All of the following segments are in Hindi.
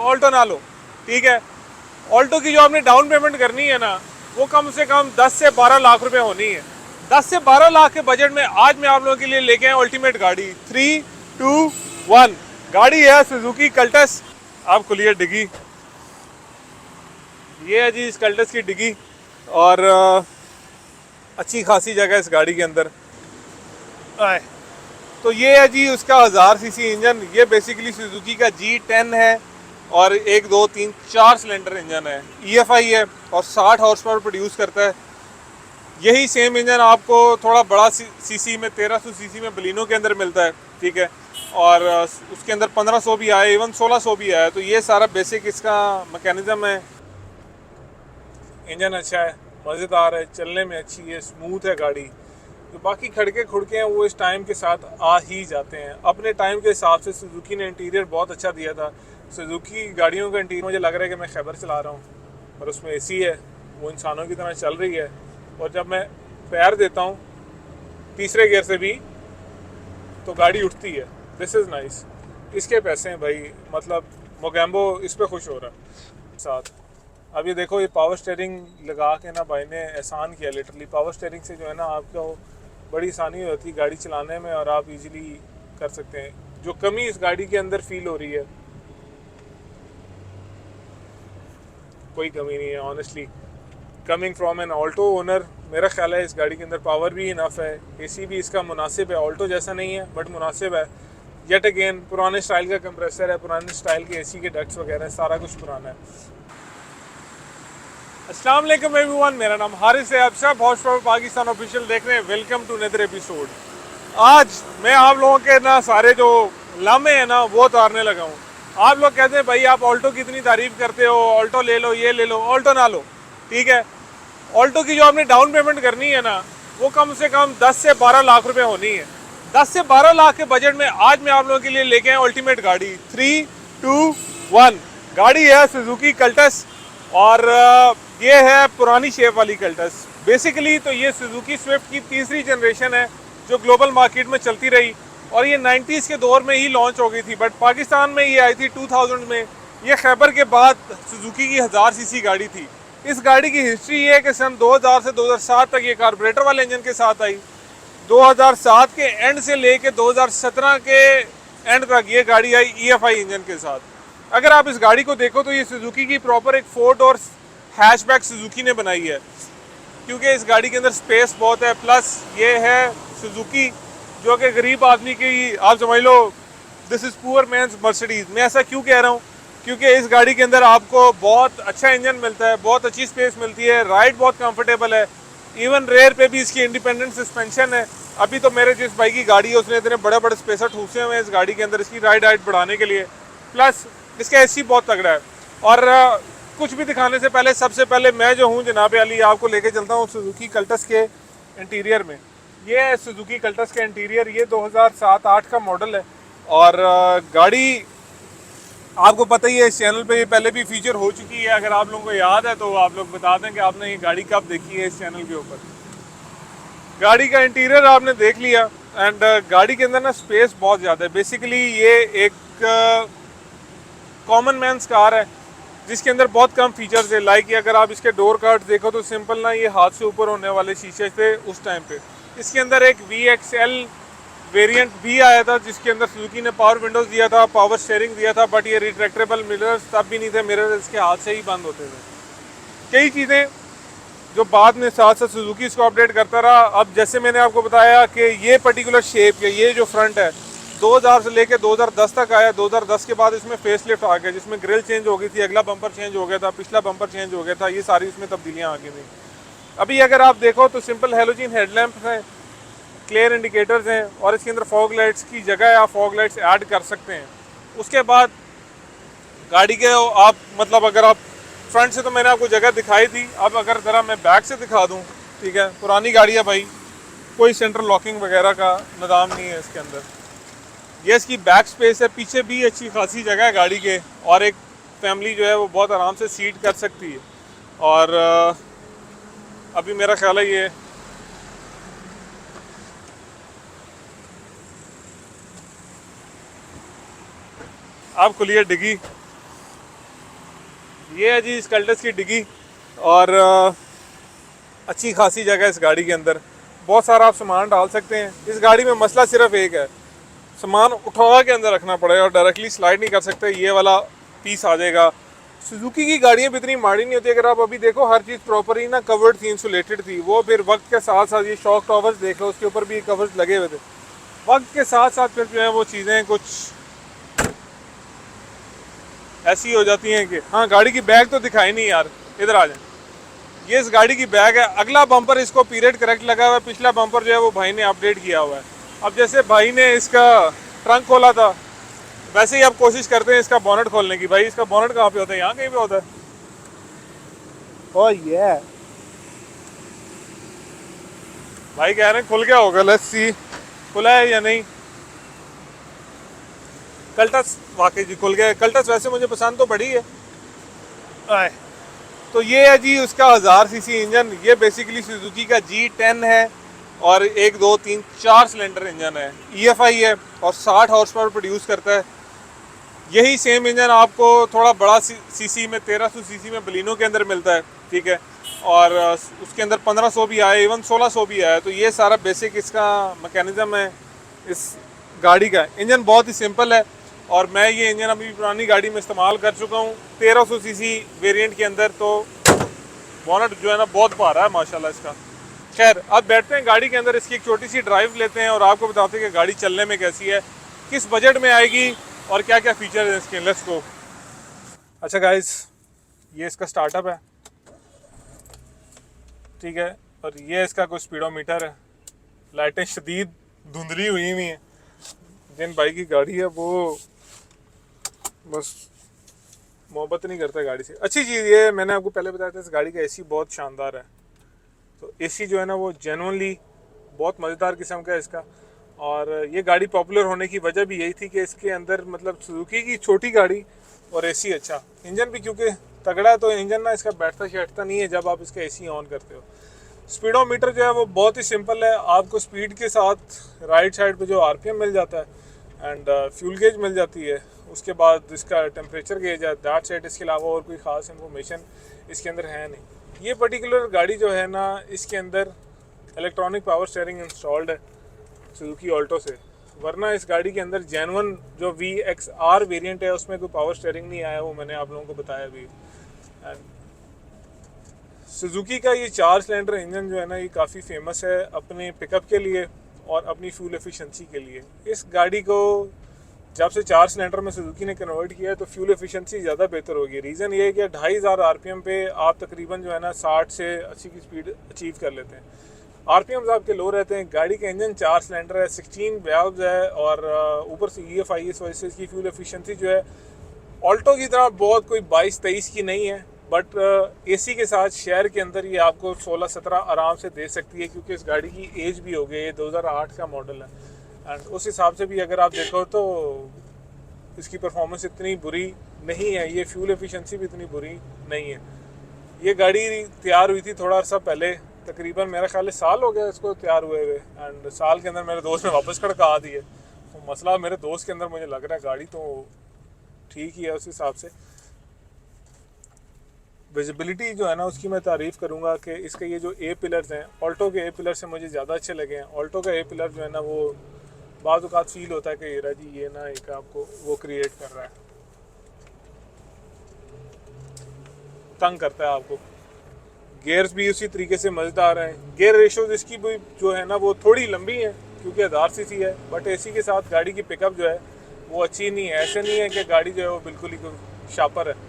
ऑल्टो ना लो, ठीक है। ऑल्टो की जो आपने डाउन पेमेंट करनी है ना, वो कम से कम 10 से 12 लाख रुपए होनी है। 10 से 12 लाख के बजट में आज मैं आप लोगों के लिए लेके आया अल्टीमेट गाड़ी 321। गाड़ी है सुजुकी कल्टस। आप खुलिए डिग्गी, ये है जी इस कल्टस की डिग्गी। और अच्छी खासी जगह है इस गाड़ी के अंदर। आए, तो ये है जी उसका 1000 सीसी इंजन। ये बेसिकली सुजुकी का G10 है और 1 2 3 4 सिलेंडर इंजन है। EFI है और 60 हॉर्स पावर प्रोड्यूस करता है। यही सेम इंजन आपको थोड़ा बड़ा सीसी में 1300 सीसी में बलिनो के अंदर मिलता है, ठीक है। और उसके अंदर 1500 भी आया, इवन 1600 भी आया। तो ये सारा बेसिक इसका मैकेनिज्म है। इंजन अच्छा है, मज़ेदार है, चलने में अच्छी है, स्मूथ है गाड़ी। जो बाकी खड़के खुड़के हैं वो इस टाइम के साथ आ ही जाते हैं। अपने टाइम के हिसाब से सुजुकी ने इंटीरियर बहुत अच्छा दिया था। सुजुकी गाड़ियों का इंटीरियर मुझे लग रहा है कि मैं खैबर चला रहा हूँ और उसमें AC है, वो इंसानों की तरह चल रही है। और जब मैं पैर देता हूँ तीसरे गियर से भी तो गाड़ी उठती है। This is nice. इसके पैसे हैं भाई, मतलब मोगैम्बो इस पर खुश हो रहा है साथ। अब ये देखो, ये पावर स्टीयरिंग लगा के ना भाई ने एहसान किया लिटरली। पावर स्टीयरिंग से जो है ना आपको बड़ी आसानी होती है गाड़ी चलाने में और आप इजीली कर सकते हैं। जो कमी इस गाड़ी के अंदर फील हो रही है, कोई कमी नहीं है honestly. Coming from an Alto owner, मेरा ख्याल है इस गाड़ी के अंदर पावर भी इनफ है, AC भी इसका मुनासिब है। ऑल्टो जैसा नहीं है बट मुनासिब है। येट अगेन पुराने स्टाइल का कंप्रेसर है, पुराने स्टाइल के AC के डक्ट्स वगैरह, सारा कुछ पुराना है। अस्सलाम वालेकुम एवरीवन, मेरा नाम हारिस है। आप सब हॉर्स पावर पाकिस्तान ऑफिशियल देख रहे हैं। Welcome to another episode. आज मैं आप लोगों के ना सारे जो लामे हैं ना वो उतारने लगा हूँ। आप लोग कहते हैं भाई आप ऑल्टो की इतनी तारीफ करते हो, ऑल्टो ले लो, ये ले लो। ऑल्टो ना लो, ठीक है। ऑल्टो की जो आपने डाउन पेमेंट करनी है ना, वो कम से कम 10 से 12 लाख रुपए होनी है। 10 से 12 लाख के बजट में आज मैं आप लोगों के लिए लेके आया अल्टीमेट गाड़ी 321। गाड़ी है सुजुकी कल्टस और ये है पुरानी शेप वाली कल्टस। बेसिकली तो ये सुजुकी स्विफ्ट की तीसरी जनरेशन है जो ग्लोबल मार्केट में चलती रही और ये 90s के दौर में ही लॉन्च हो गई थी, बट पाकिस्तान में ये आई थी 2000 में। ये खैबर के बाद सुजुकी की 1000 सीसी गाड़ी थी। इस गाड़ी की हिस्ट्री ये है कि सन 2000 से 2007 तक ये कार्बोरेटर वाले इंजन के साथ आई। 2007 के एंड से लेके 2017 के एंड तक ये गाड़ी आई EFI इंजन के साथ। अगर आप इस गाड़ी को देखो तो ये सुजुकी की प्रॉपर एक 4 डोर हैचबैक सुजुकी ने बनाई है, क्योंकि इस गाड़ी के अंदर स्पेस बहुत है। प्लस ये है सुजुकी जो कि गरीब आदमी की, आप समझ लो this is poor man's Mercedes. मैं ऐसा क्यों कह रहा हूँ, क्योंकि इस गाड़ी के अंदर आपको बहुत अच्छा इंजन मिलता है, बहुत अच्छी स्पेस मिलती है, राइड बहुत कंफर्टेबल है। इवन रेयर पे भी इसकी इंडिपेंडेंट सस्पेंशन है। अभी तो मेरे जिस भाई की गाड़ी है उसने इतने बड़े बड़े स्पेसर ठूसे हुए हैं इस गाड़ी के अंदर इसकी राइड हाइट बढ़ाने के लिए। प्लस इसका AC बहुत तगड़ा है। और कुछ भी दिखाने से पहले सबसे पहले मैं जो हूँ जनाब अली आपको लेके चलता हूँ सुजुकी कल्टस के इंटीरियर में। ये है सुजुकी कल्टस का इंटीरियर। ये 2007-8 का मॉडल है और गाड़ी आपको पता ही है इस चैनल पे ये पहले भी फीचर हो चुकी है। अगर आप लोगों को याद है तो आप लोग बता दें कि आपने ये गाड़ी कब देखी है इस चैनल के ऊपर। गाड़ी का इंटीरियर आपने देख लिया एंड गाड़ी के अंदर ना स्पेस बहुत ज़्यादा है। बेसिकली ये एक कॉमन मैन्स कार है जिसके अंदर बहुत कम फीचर्स है। लाइक अगर आप इसके डोर कार्ड देखो तो सिंपल ना ये हाथ से ऊपर होने वाले शीशे थे उस टाइम पे। इसके अंदर एक VXL वेरिएंट भी आया था जिसके अंदर सुजुकी ने पावर विंडोज दिया था, पावर स्टीयरिंग दिया था, बट ये रिट्रैक्टेबल मिरर्स तब भी नहीं थे। मिरर्स इसके हाथ से ही बंद होते थे। कई चीज़ें जो बाद में साथ साथ सुजुकी इसको अपडेट करता रहा। अब जैसे मैंने आपको बताया कि ये पर्टिकुलर शेप है, ये जो फ्रंट है 2000 से लेके 2010 तक आया। 2010 के बाद इसमें फेसलिफ्ट आ गया जिसमें ग्रिल चेंज हो गई थी, अगला बम्पर चेंज हो गया था, पिछला बम्पर चेंज हो गया था। ये सारी इसमें तब्दीलियाँ आ गई थी। अभी अगर आप देखो तो सिंपल हेलोजन हेडलैम्प हैं, क्लियर इंडिकेटर्स हैं और इसके अंदर फॉग लाइट्स की जगह आप फॉग लाइट्स ऐड कर सकते हैं। उसके बाद गाड़ी के आप मतलब अगर आप फ्रंट से तो मैंने आपको जगह दिखाई थी, अब अगर ज़रा मैं बैक से दिखा दूँ, ठीक है। पुरानी गाड़ी है भाई, कोई सेंट्रल लॉकिंग वगैरह का निज़ाम नहीं है इसके अंदर। ये इसकी बैक स्पेस है, पीछे भी अच्छी खासी जगह है गाड़ी के और एक फैमिली जो है वो बहुत आराम से सीट कर सकती है। और अभी मेरा ख्याल है ये आप खुलिए डिग्गी, ये है जी इस कल्टस की डिग्गी, और अच्छी खासी जगह है इस गाड़ी के अंदर, बहुत सारा आप सामान डाल सकते हैं। इस गाड़ी में मसला सिर्फ एक है, सामान उठा के अंदर रखना पड़ेगा और डायरेक्टली स्लाइड नहीं कर सकते, ये वाला पीस आ जाएगा। सुजुकी की गाड़ियाँ भी इतनी माड़ी नहीं होती, अगर आप अभी देखो हर चीज़ प्रॉपर ही ना कवर्ड थी, इंसुलेटेड थी। वो फिर वक्त के साथ साथ ये शॉक टॉवर्स देख लो, उसके ऊपर भी कवर्स लगे हुए थे, वक्त के साथ साथ फिर जो है वो चीज़ें कुछ ऐसी हो जाती हैं कि हाँ। गाड़ी की बैग तो दिखाई नहीं यार, इधर आ जाए। ये इस गाड़ी की बैग है, अगला बम्पर इसको पीरियड करेक्ट लगा हुआ है, पिछला बम्पर जो है वो भाई ने अपडेट किया हुआ है। अब जैसे भाई ने इसका ट्रंक खोला था, वैसे ही आप कोशिश करते हैं इसका बोनट खोलने की। भाई इसका बोनट कहाँ पे होता है? यहाँ कहीं पे होता है। ओह ये भाई कह रहे हैं खुल गया होगा, लेट्स सी खुला है या नहीं। कल्टस वाकई जी खुल गया। कल्टस वैसे मुझे पसंद तो बड़ी है। आए तो ये है जी उसका 1000 सीसी इंजन। ये बेसिकली सुजुकी का G10 है और 1 2 3 4 सिलेंडर इंजन है, EFI है और 60 हॉर्स पावर प्रोड्यूस करता है। यही सेम इंजन आपको थोड़ा बड़ा सीसी में 1300 सीसी में बलिनो के अंदर मिलता है, ठीक है, और उसके अंदर 1500 भी आया, इवन 1600 भी आया। तो ये सारा बेसिक इसका मैकेनिज्म है इस गाड़ी का। इंजन बहुत ही सिंपल है और मैं ये इंजन अभी पुरानी गाड़ी में इस्तेमाल कर चुका हूँ 1300 सीसी वेरिएंट के अंदर। तो बोनट जो है ना बहुत भारा है माशाल्लाह इसका। खैर अब बैठते हैं गाड़ी के अंदर, इसकी एक छोटी सी ड्राइव लेते हैं और आपको बताते हैं कि गाड़ी चलने में कैसी है, किस बजट में आएगी और क्या क्या फीचर है इसके। Let's go. अच्छा गाइस, ये इसका स्टार्टअप है, ठीक है, और ये इसका कोई स्पीडोमीटर है। लाइटें शदीद धुंधली हुई हुई हैं। जिन भाई की गाड़ी है वो बस मोहब्बत नहीं करता गाड़ी से। अच्छी चीज़ ये मैंने आपको पहले बताया था, इस गाड़ी का एसी बहुत शानदार है। तो एसी जो है ना वो जेनुइनली बहुत मज़ेदार किस्म का है इसका। और ये गाड़ी पॉपुलर होने की वजह भी यही थी कि इसके अंदर मतलब सुजुकी की छोटी गाड़ी और एसी अच्छा, इंजन भी क्योंकि तगड़ा है, तो इंजन ना इसका बैठता शेठता नहीं है जब आप इसका एसी ऑन करते हो। स्पीडोमीटर जो है वो बहुत ही सिंपल है, आपको स्पीड के साथ राइट साइड पे जो आरपीएम मिल जाता है एंड फ्यूल गेज मिल जाती है। उसके बाद इसका टेम्परेचर गेज है, दैट सेट। इसके अलावा और कोई ख़ास इन्फॉर्मेशन इसके अंदर है नहीं। ये पर्टिकुलर गाड़ी जो है ना, इसके अंदर इलेक्ट्रॉनिक पावर स्टीयरिंग इंस्टॉल्ड है सुजुकी ऑल्टो से, वरना इस गाड़ी के अंदर जेनुइन जो VXR वेरिएंट है उसमें कोई पावर स्टीयरिंग नहीं आया, वो मैंने आप लोगों को बताया अभी। एंड सुजुकी का ये 4 सिलेंडर इंजन जो है ना, ये काफ़ी फेमस है अपने पिकअप के लिए और अपनी फ्यूल एफिशिएंसी के लिए। इस गाड़ी को जब से 4 सिलेंडर में सुजुकी ने कन्वर्ट किया है तो फ्यूल एफिशिएंसी ज़्यादा बेहतर होगी। रीज़न ये है कि 2500 RPM पे आप तकरीबन जो है ना 60 से 80 की स्पीड अचीव कर लेते हैं। RPMs आपके लो रहते हैं। गाड़ी का इंजन 4 सिलेंडर है, 16 वैल्व्स है और ऊपर से EFI, इस वजह से इसकी फ्यूल एफिशिएंसी जो है ऑल्टो की तरह बहुत कोई 22-23 की नहीं है, बट AC के साथ शहर के अंदर ये आपको 16-17 आराम से दे सकती है, क्योंकि इस गाड़ी की एज भी हो गई है, 2008 का मॉडल है। एंड उस हिसाब से भी अगर आप देखो तो इसकी परफॉर्मेंस इतनी बुरी नहीं है, ये फ्यूल एफिशिएंसी भी इतनी बुरी नहीं है। ये गाड़ी तैयार हुई थी थोड़ा अर्सा पहले, तकरीबन मेरा ख्याल है साल हो गया इसको तैयार हुए हुए, एंड साल के अंदर मेरे दोस्त ने वापस खड़का दी है। तो मसला मेरे दोस्त के अंदर मुझे लग रहा है, गाड़ी तो ठीक ही है उस हिसाब से। विजिबिलिटी जो है ना उसकी मैं तारीफ़ करूँगा कि इसके ये जो A पिलर्स हैं, ऑल्टो के A पिलर से मुझे ज़्यादा अच्छे लगे हैं। ऑल्टो का A पिलर जो है ना वो बाद औक़ात फील होता है कि ये जी ये ना एक आपको वो क्रिएट कर रहा है, तंग करता है आपको। गेयर्स भी उसी तरीके से मज़ेदार हैं। गेयर रेशोज इसकी भी जो है ना वो थोड़ी लंबी है क्योंकि 1000 सीसी है, बट AC के साथ गाड़ी की पिकअप जो है वो अच्छी नहीं है। ऐसे नहीं है कि गाड़ी जो है वो बिल्कुल ही शापर है।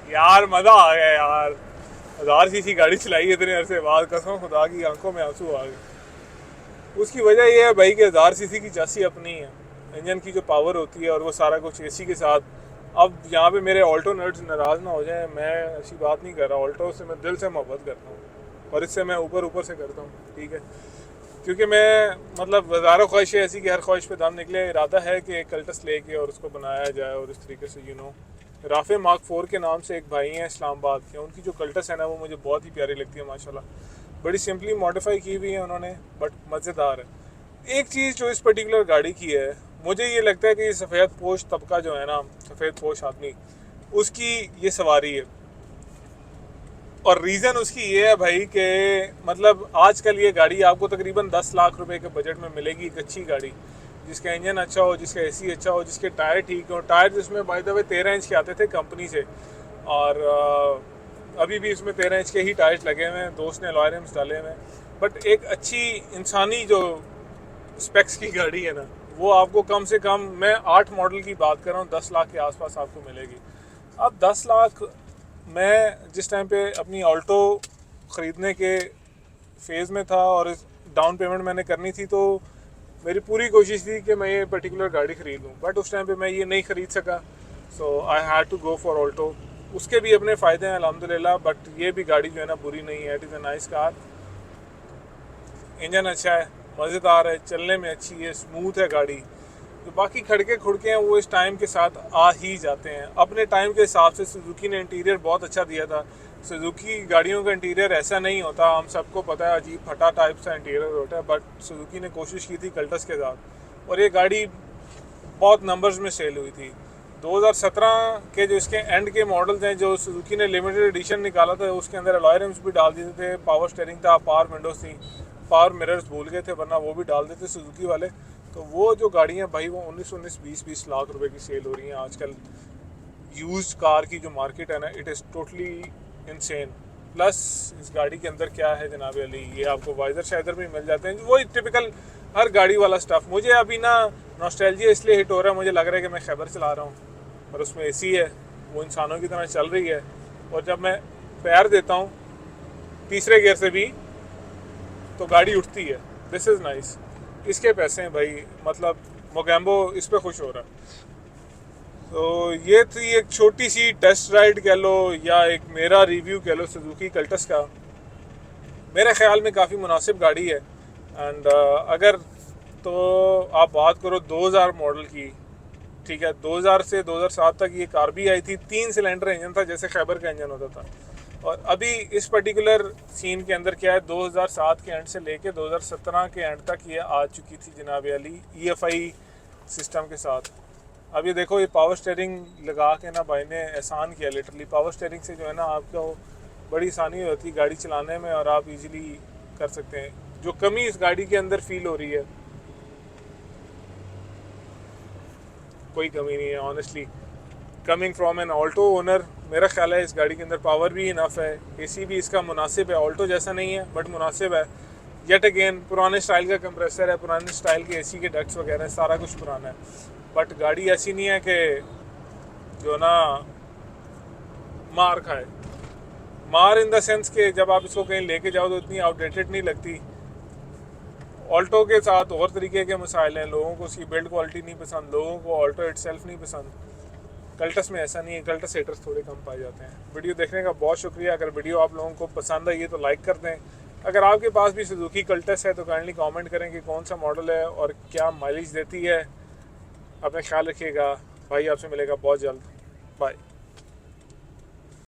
यार मज़ा आ गया यार, 1000 सीसी गाड़ी चलाई इतने अरसे बाद, कसम खुदा की आंखों में आंसू आ गए। उसकी वजह यह है भाई कि 1000 सीसी की चासी अपनी है, इंजन की जो पावर होती है और वो सारा कुछ AC के साथ। अब यहाँ पे मेरे ऑल्टो नर्ड्स नाराज़ ना हो जाए, मैं ऐसी बात नहीं कर रहा। ऑल्टो से मैं दिल से मोहब्बत करता हूँ और इससे मैं ऊपर से करता हूँ, ठीक है, क्योंकि मैं मतलब हज़ारों ख्वाहिशें ऐसी कि हर ख्वाहिश पे दम निकले। इरादा है कि एक कल्टस लेके और उसको बनाया जाए और इस तरीके से राफे मार्क 4 के नाम से एक भाई हैं इस्लामाबाद के, उनकी जो कल्टस है ना वो मुझे बहुत ही प्यारी लगती है माशाल्लाह। बड़ी सिंपली मॉडिफाई की हुई है उन्होंने, बट मज़ेदार है। एक चीज़ जो इस पर्टिकुलर गाड़ी की है मुझे ये लगता है कि सफ़ेद पोश तबका जो है ना, सफ़ेद पोश आदमी, उसकी ये सवारी है। और रीज़न उसकी ये है भाई कि मतलब आजकल ये गाड़ी आपको तकरीबन 10 लाख रुपए के बजट में मिलेगी, एक अच्छी गाड़ी जिसका इंजन अच्छा हो, जिसका एसी अच्छा हो, जिसके टायर ठीक हो। टायर जिसमें बाय द वे 13 इंच के आते थे कंपनी से, और अभी भी इसमें 13 इंच के ही टायर्स लगे हुए हैं, दोस्त ने अलॉय रिम्स डाले हुए हैं। बट एक अच्छी इंसानी जो स्पेक्स की गाड़ी है ना, वो आपको कम से कम, मैं 8 मॉडल की बात कर रहा हूँ, 10 लाख के आसपास आपको मिलेगी। अब 10 लाख, मैं जिस टाइम पे अपनी ऑल्टो ख़रीदने के फेज़ में था और डाउन पेमेंट मैंने करनी थी, तो मेरी पूरी कोशिश थी कि मैं ये पर्टिकुलर गाड़ी ख़रीद लूँ, बट उस टाइम पे मैं ये नहीं ख़रीद सका। So I had to go for Alto. उसके भी अपने फ़ायदे हैं अल्हम्दुलिल्लाह, बट ये भी गाड़ी जो है ना बुरी नहीं है। It is a nice car, engine अच्छा है, मज़ेदार है, चलने में अच्छी है, स्मूथ है गाड़ी। जो बाकी खड़के खुड़के हैं वो इस टाइम के साथ आ ही जाते हैं। अपने टाइम के हिसाब से सुजुकी ने इंटीरियर बहुत अच्छा दिया था। सुजुकी गाड़ियों का इंटीरियर ऐसा नहीं होता, हम सबको पता है, अजीब फटा टाइप सा इंटीरियर होता है, बट सुजुकी ने कोशिश की थी कल्टस के साथ, और ये गाड़ी बहुत नंबर्स में सेल हुई थी। 2017 के जो इसके एंड के मॉडल्स हैं, जो सुजुकी ने लिमिटेड एडिशन निकाला था, उसके अंदर अलॉय रिम्स भी डाल दिए थे, पावर स्टीयरिंग था, पावर विंडोज थी, पावर मिरर्स भूल गए थे, वरना वो भी डाल देते सुजुकी वाले। तो वो जो गाड़ियाँ भाई वो 19-20 लाख रुपए की सेल हो रही हैं आजकल। यूज्ड कार की जो मार्केट है ना, it is totally insane. Plus इस गाड़ी के अंदर क्या है जनाब अली, ये आपको वाइजर शाइजर भी मिल जाते हैं, वही टिपिकल हर गाड़ी वाला स्टफ़। मुझे अभी ना नॉस्टैल्जिया इसलिए हिट हो रहा है, मुझे लग रहा है कि मैं खैबर चला रहा हूँ और उसमें एसी है, वो इंसानों की तरह चल रही है, और जब मैं पैर देता हूँ तीसरे गियर से भी तो गाड़ी उठती है। This is nice. इसके पैसे हैं भाई, मतलब मोगैम्बो इस पे खुश हो रहा है। तो ये थी एक छोटी सी टेस्ट राइड कह लो, या एक मेरा रिव्यू कह लो सुजुकी कल्टस का। मेरे ख्याल में काफ़ी मुनासिब गाड़ी है। एंड अगर तो आप बात करो 2000 मॉडल की, ठीक है, 2000 से 2007 तक ये कार भी आई थी, 3 सिलेंडर इंजन था जैसे खैबर का इंजन होता था। और अभी इस पर्टिकुलर सीन के अंदर क्या है, 2007 के एंड से लेके 2017 के एंड तक ये आ चुकी थी जनाब अली EFI सिस्टम के साथ। अब ये देखो, ये पावर स्टीयरिंग लगा के ना भाई ने एहसान किया लिटरली। पावर स्टीयरिंग से जो है ना आपको बड़ी आसानी होती है गाड़ी चलाने में, और आप इजीली कर सकते हैं। जो कमी इस गाड़ी के अंदर फील हो रही है, कोई कमी नहीं है honestly. Coming from an Alto owner, मेरा ख्याल है इस गाड़ी के अंदर पावर भी इनफ है, एसी भी इसका मुनासिब है, ऑल्टो जैसा नहीं है बट मुनासिब है। येट अगेन पुराने स्टाइल का कंप्रेसर है, पुराने स्टाइल के एसी के डक्ट्स वगैरह, सारा कुछ पुराना है। बट गाड़ी ऐसी नहीं है कि जो ना मार खाए, मार इन द सेंस के जब आप इसको कहीं लेके जाओ तो इतनी आउटडेटेड नहीं लगती। ऑल्टो के साथ और तरीके के मसाइल हैं, लोगों को उसकी बिल्ड क्वालिटी नहीं पसंद, लोगों को ऑल्टो इटसेल्फ नहीं पसंद। कल्टस में ऐसा नहीं है, कल्टस हेटर्स थोड़े कम पाए जाते हैं। वीडियो देखने का बहुत शुक्रिया। अगर वीडियो आप लोगों को पसंद आई है तो लाइक कर दें। अगर आपके पास भी सुजुकी कल्टस है तो काइंडली कमेंट करें कि कौन सा मॉडल है और क्या माइलेज देती है। अपना ख्याल रखिएगा भाई, आपसे मिलेगा बहुत जल्द। बाय।